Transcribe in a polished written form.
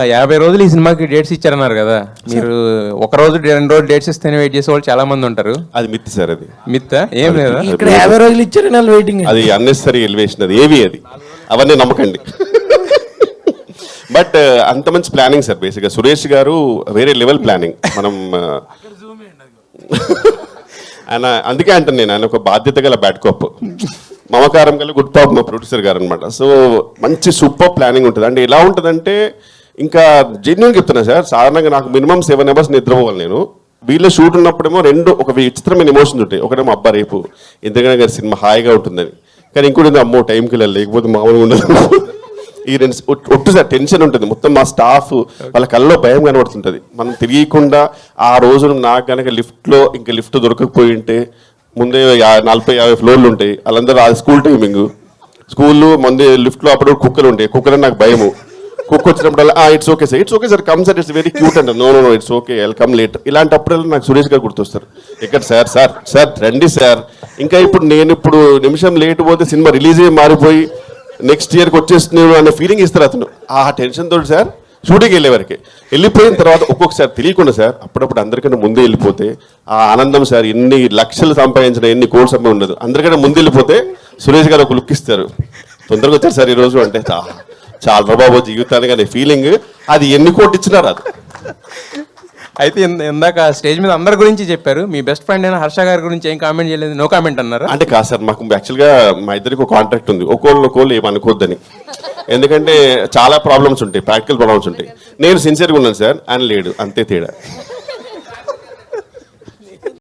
50 రోజులు ఈ సినిమాకి డేట్స్ ఇచ్చారన్నారు కదా, మీరు ఒక రోజు 2 రోజులు డేట్స్ ఇస్తేనే వెయిట్ చేసే వాళ్ళు చాలా మంది ఉంటారు. అది మిత్ సార్, అది మిత్ ఏం లేదా? ఇక్కడ 50 రోజులు ఇచ్చారు, నాలుగు వెయిటింగ్. అది అన్నెసరీ ఎలివేషన్, అది ఏవి అది అవన్నీ నమ్మకండి. బట్ అంత మంచి ప్లానింగ్ సార్. బేసిక్గా సురేష్ గారు వేరే లెవెల్ ప్లానింగ్. మనం ఆయన అందుకే అంటాను నేను, ఆయన ఒక బాధ్యత గల బ్యాట్ కాప్, మమకారం గల గుడ్ టాప్ మా ప్రొడ్యూసర్ గారు అనమాట. సో మంచి సూపర్ ప్లానింగ్ ఉంటుంది. అంటే ఎలా ఉంటుందంటే, ఇంకా జెన్యున్ చెప్తున్నా సార్, సాధారణంగా నాకు మినిమం 7 hours నిద్రపోవాలి నేను. వీళ్ళ షూట్ ఉన్నప్పుడేమో ఒక విచిత్రమైన ఎమోషన్స్ ఉంటాయి. ఒకటేమో అబ్బా రేపు ఎందుకంటే గారి సినిమా హాయిగా ఉంటుందని, కానీ ఇంకోటి అమ్మో టైంకి వెళ్ళాలి లేకపోతే మామూలుగా ఉండదు. ఈ రెండు ఒట్టు సార్ టెన్షన్ ఉంటుంది. మొత్తం మా స్టాఫ్ వాళ్ళ కళ్ళలో భయం కనబడుతుంటుంది. మనం తెలియకుండా ఆ రోజు నాకు కనుక లిఫ్ట్లో ఇంకా లిఫ్ట్ దొరకకపోయి ఉంటే, ముందే 40-50 ఫ్లోర్లు ఉంటాయి, వాళ్ళందరూ స్కూల్ టైమింగ్, స్కూల్లో ముందే లిఫ్ట్లో అప్పుడు కుక్కలు ఉంటాయి, కుక్కలు నాకు భయము. కుక్క వచ్చినప్పుడల్లా it's okay sir come sir, it's very cute అంట. No it's okay I'll come late. ఇలాంటప్పుడల్లా నాకు సురేష్ గారు గుర్తొస్తారు. ఎక్కడ సార్ రండి సార్, ఇంకా ఇప్పుడు నిమిషం లేట్ పోతే సినిమా రిలీజ్ అయ్యి మారిపోయి నెక్స్ట్ ఇయర్కి వచ్చేస్తున్నాను అనే ఫీలింగ్ ఇస్తారు అతను. ఆ టెన్షన్ తోటి సార్ షూటింగ్ వెళ్ళే వరకే. వెళ్ళిపోయిన తర్వాత ఒక్కొక్కసారి తెలియకుండా సార్ అప్పుడప్పుడు అందరికన్నా ముందే వెళ్ళిపోతే ఆ ఆనందం సార్, ఎన్ని లక్షలు సంపాదించిన ఎన్ని కోట్స్ అమ్మే ఉండదు, అందరికన్నా ముందు వెళ్ళిపోతే సురేష్ గారు ఒక లుక్ ఇస్తారు. తొందరగా వచ్చారు సార్ ఈరోజు అంటే చాలా బాబు జీవితానికి అనే ఫీలింగ్. అది ఎన్ని కోట్లు ఇచ్చినా రాదు. అయితే ఇందాక స్టేజ్ మీద అందరి గురించి చెప్పారు, మీ బెస్ట్ ఫ్రెండ్ అయిన హర్ష గారి గురించి ఏం కామెంట్ చేయలేదు, నో కామెంట్ అన్నారు. అంటే కాదు సార్, మాకు యాక్చువల్గా మా ఇద్దరికి ఒక కాంట్రాక్ట్ ఉంది, ఒకళ్ళు ఏమనుకోద్దని. ఎందుకంటే చాలా ప్రాబ్లమ్స్ ఉంటాయి, ప్రాక్టికల్ ప్రాబ్లమ్స్ ఉంటాయి. నేను సిన్సియర్గా ఉన్నాను సార్, ఆయన లేడు, అంతే తేడా.